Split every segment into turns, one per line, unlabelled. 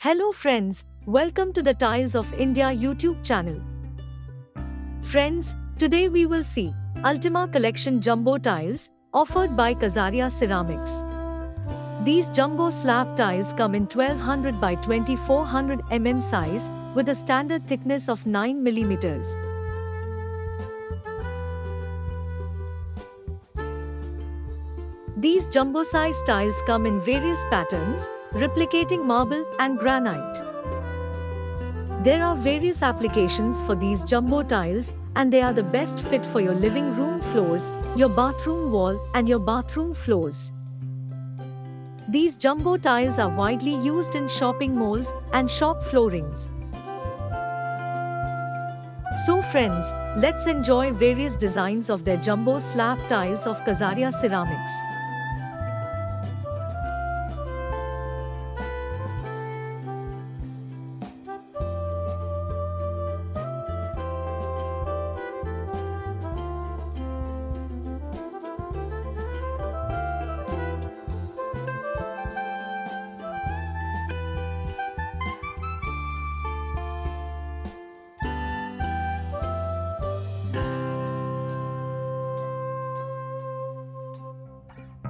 Hello friends, welcome to the Tiles of India YouTube channel. Friends, today we will see Ultima Collection Jumbo Tiles offered by Kajaria Ceramics. These jumbo slab tiles come in 1200 by 2400 mm size with a standard thickness of 9 mm. These jumbo size tiles come in various patterns, replicating marble and granite. There are various applications for these jumbo tiles, and they are the best fit for your living room floors, your bathroom wall, and your bathroom floors. These jumbo tiles are widely used in shopping malls and shop floorings. So friends, let's enjoy various designs of their jumbo slab tiles of Kajaria Ceramics.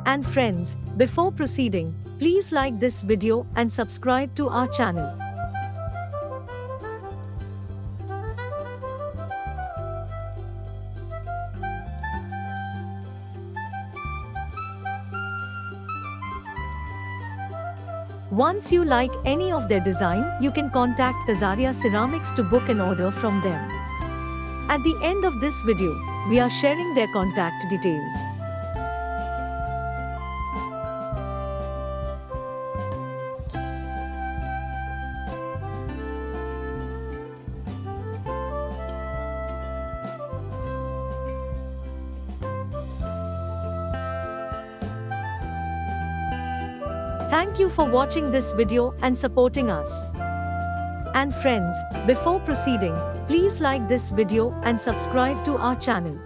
And friends, before proceeding, please like this video and subscribe to our channel. Once you like any of their design, you can contact Kajaria Ceramics to book an order from them. At the end of this video, we are sharing their contact details. Thank you for watching this video and supporting us. And friends, before proceeding, please like this video and subscribe to our channel.